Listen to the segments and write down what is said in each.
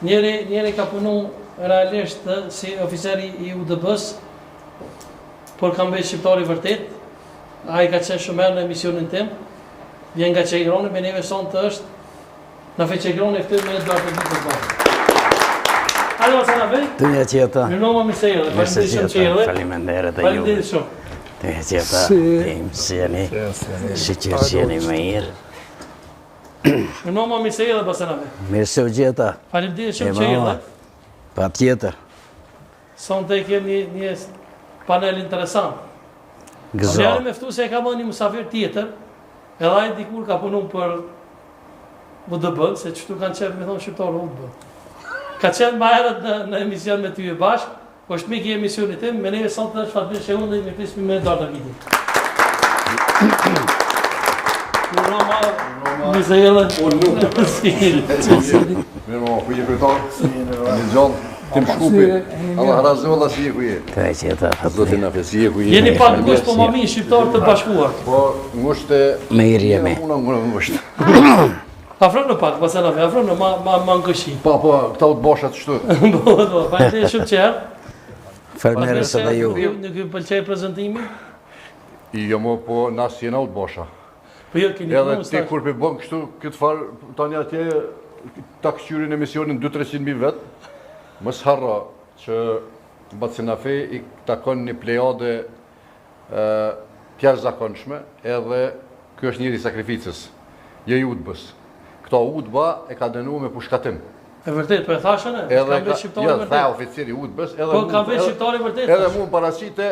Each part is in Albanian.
Njeri ka punu realisht si oficeri I UDB-s, por kam bëjt shqiptari vërtet. Ai ka qenë shumë herë në emisionin tim. Vjen nga Çegroni, me neve sonte është në fe Çegroni këtu me Eduard të ditë të bashkë. Alo, sa na bëj? Të një qeta. Mirënoma Misejë, faleminderit e ju. Të një qeta, si jeni, si që jeni me irë. Mirënoma Misejë dhe Basanave. Mirë se u gjeta. Faleminderit shumë që jeni. Pa tjetër. Sonte kemi një panel interesant. Njëri me ftu se e ka bën një musafir tjetër, edhe ai dikur ka punu për UDB, se çtu kanë qenë me thonë shqiptarë UDB. Ka qenë më herët në emision me ty e bashkë, po është mik I emisionit tim, me neve sonte është Fatmir Shehu dhe me prismi me Eduard Davidin. Mirënoma, Misejë. Mirënoma, ku je kryetar? Një gjallë, tim shkupi. Allah razolla si je ku je. Të një qeta, Zotin na fesi je ku je. Jeni pak ngusht po mami shqiptar të bashkuar. Po ngushtë me irë jemi. Unë ngusht. Afro në pak, Basanave, afro në ma ngëshi. Po, këta u të boshat shtu. Po, faleminderit shumë qerë. Faleminderit edhe ju. Nuk ju pëlqej prezantimi? Jo mo, po nas jena u të bosha. Po jo, keni edhe ti kur për bën kështu këtë farë, tani atje ta këqyrin emisionin 200-300.000 vetë, mos harro që Batsinafe I takon një plejade tjerë zakonshme, edhe kjo është njëri sakrificës, jo I UDB-s. Këto UDB-a e ka dënuar me pushkatim. E vërtet, po e thashën e? Ka vetë shqiptari vërtet? Jo, tha oficeri UDB-s, po ka vetë shqiptari vërtet? Edhe mu paraqite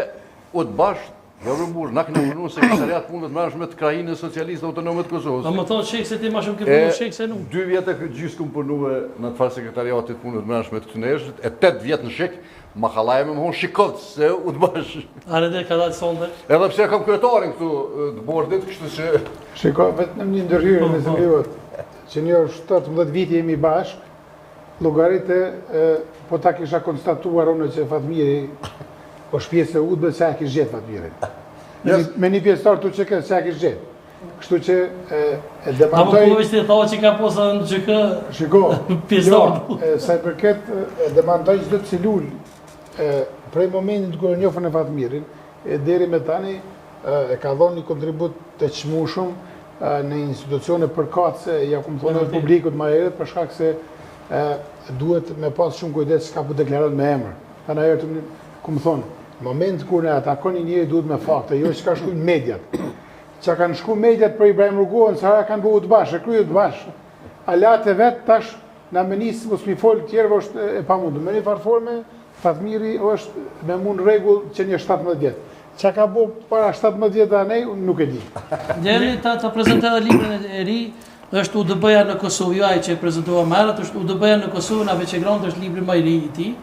UDB-ash, Vërëmur, na kënë punu sekretariat punët mërshme të krajinës socialistë autonome të Kosovës. A më thonë shekë se ti ma shumë ke punu shekë se nuk? 2 vjetë e gjysë këmë punu në të farë sekretariatit punët mërshme të këtëneshët, e 8 vjetë në shekë, ma khalaje me më honë shikot, se u të bashkë. A në dhe ka dalë sonde? Edhe pse kam kryetarin këtu të bordit, kështu që... Shiko, vetëm një ndërhyrë në zëmjot, që një 17 viti jemi bashkë, llogaritë, po ta kisha konstatuar unë që Fatmiri është pjesë e UDB se a kish gjetë Fatmirin. Me një pjesëtar të që se a kish gjetë. Kështu që e demantoj... A më poveshti e thua që ka posa në GK Shiko, pjesëtar? Sa I përket e demantoj çdo celul prej momentit kur e njohën e Fatmirin, deri me tani e ka dhënë një kontribut të çmueshëm në institucione përkatëse, ja ku më thonë publikut më herët, për shkak se duhet me pas shumë kujdes çka po deklaron me emër. Tani ajo ku më thonë, në moment kur ne atakoni njëri duhet me fakte, jo që ka shku në mediat. Që kanë shku mediat për Ibrahim Rugojën, sa kanë bëhu të bashkë, e kryet të bashkë. Alat e vetë tash, në menisë mos mi folë tjerëve është e pa mundu. Me një farforme, Fatmiri është me mund regull që një 17 vjetë. Që ka bo para 17 vjetë a nej, nuk e di. Njeri ta prezente dhe librin e ri, është UDB-ja në Kosovë, jo ai që e prezentua merët, është UDB-ja në Kosovë, në Veçegrand është libri më I ri I tij,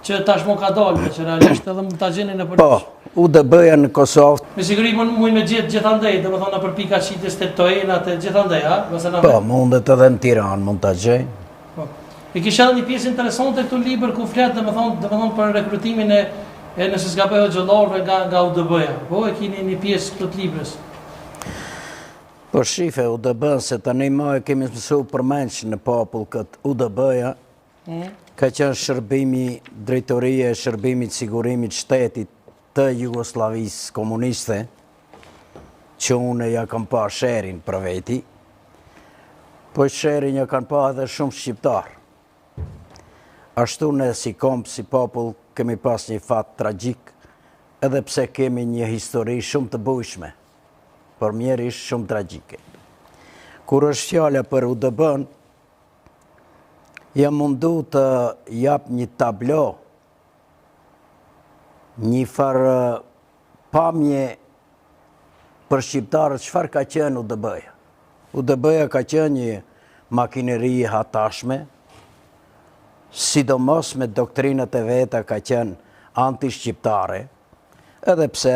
që tashmo ka dalë, që realisht edhe mund ta gjeni në përgjithësi. Po, UDB-ja në Kosovë. Me siguri mund me gjithandej, domethënë për pika shitjes të tojenat e gjithandej, ha? Po, mundet edhe në Tiranë mund ta gjej. Po. E kisha edhe një pjesë interesante këtu libër ku flet domethënë për rekrutimin e nëse s'ka bëjë xhollarëve nga UDB-ja. Po, e keni një pjesë këtu të librës. Po shife UDB-n se tani më e kemi mësu përmendsh në popull këtë UDB-ja. Ka qenë shërbimi, drejtoria e shërbimit sigurimit shtetit të Jugoslavisë komuniste, që unë ja kam pa sherin për veti, po sherin ja kanë pa edhe shumë shqiptar. Ashtu ne si komp, si popull, kemi pas një fat tragjik, edhe pse kemi një histori shumë të bujshme, por mjerisht shumë tragjike. Kur është fjala për UDB-n, jam mundu të jap një tablo, një farë pamje për shqiptarët çfarë ka qenë UDB-ja. UDB-ja ka qenë një makineri hatashme, sidomos me doktrinat e veta ka qenë anti-shqiptare, edhe pse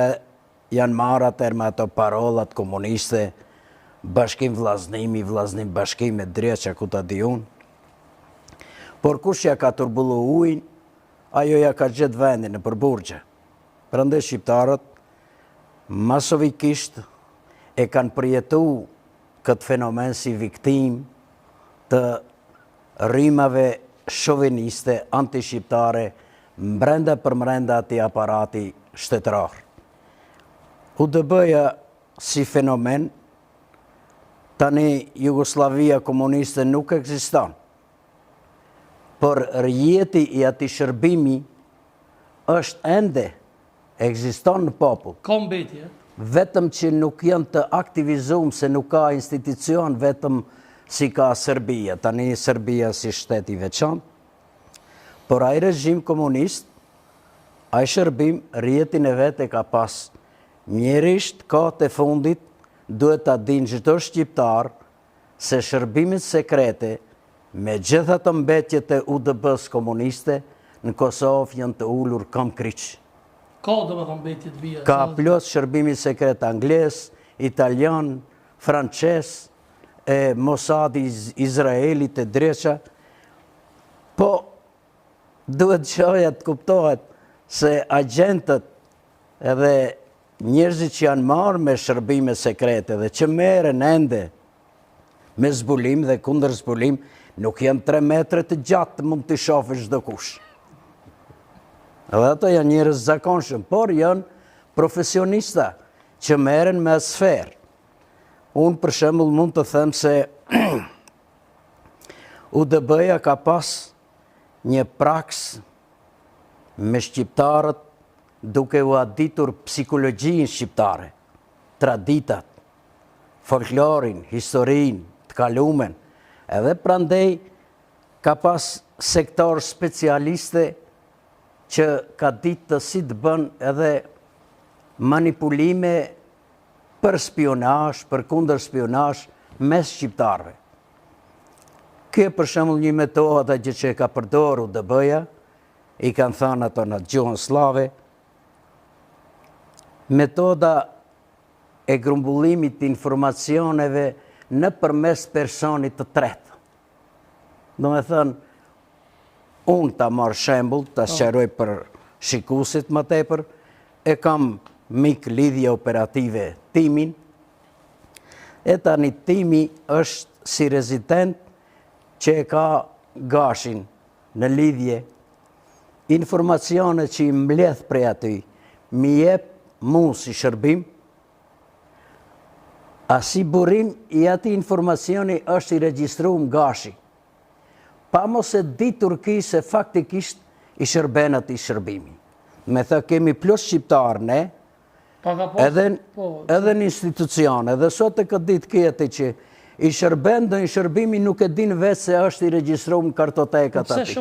janë marrë atër me ato parollat komuniste, bashkim vllaznim bashkim me dreqa ku ta di unë. Por kush ja ka turbullu ujin, ajo ja ka gjetë vendin në përburgje. Prandaj shqiptarët masovikisht e kanë përjetu këtë fenomen si viktim të rrimave shoviniste, anti-shqiptare, mbrenda për mbrenda ati aparati shtetërar. UDB-ja si fenomen, tani Jugoslavia komuniste nuk ekziston, por rjeti i ati shërbimi është ende, ekziston në popull. Ka mbetje. Vetëm që nuk janë të aktivizuar se nuk ka institucion vetëm si ka Serbia. Tani Serbia si shteti veçantë, por ai regjim komunist, ai shërbim rjetin e vetë e ka pas. Mjerisht kohët e fundit duhet ta dinë çdo shqiptar se shërbimet sekrete me gjitha të mbetjet e UDB-s komuniste në Kosovë janë të ulur kam kryq. Ka do me thonë mbetje të vija. Ka plus shërbimi sekret angles, italian, frances, e Mossadi Izraelit e dreqa, po duhet qoja të kuptohet se agentët edhe njerëzit që janë marrë me shërbime sekrete dhe që merren ende me zbulim dhe kundër zbulim, nuk janë 3 metre të gjatë mund të shohësh çdo kush. Edhe ato janë njerëz zakonshëm, por janë profesionista që merren me sferë. Unë për shembull mund të them se UDB-ja ka pas një praks me shqiptarët duke u aditur psikologjinë shqiptare, traditat, folklorin, historinë, të kalumen, edhe prandej ka pas sektor specialiste që ka ditë të si të bën edhe manipulime për spionazh, për kundër spionazh mes shqiptarëve. Kjo për shembull një metodë që ka përdorur UDB-ja, i kanë thënë ato në gjuhën slave, metoda e grumbullimit të informacioneve në përmes personit të tretë. Do me thënë, unë ta marrë shembull, ta sqaroj për shikuesit më tepër, e kam mik lidhje operative Timin, e tani Timi është si rezident që e ka Gashin në lidhje, informacione që i mbledh prej aty, mi jep mu si shërbim, a si burim i ati informacioni është i regjistruar Gashi, pa mos e ditur ki se faktikisht i shërben ati shërbimi. Me thë kemi plus shqiptarë ne, edhe në institucione, edhe sot e këtë ditë kjeti që i shërben dhe i shërbimi nuk e din vetë se është i regjistruar në kartotekat ati.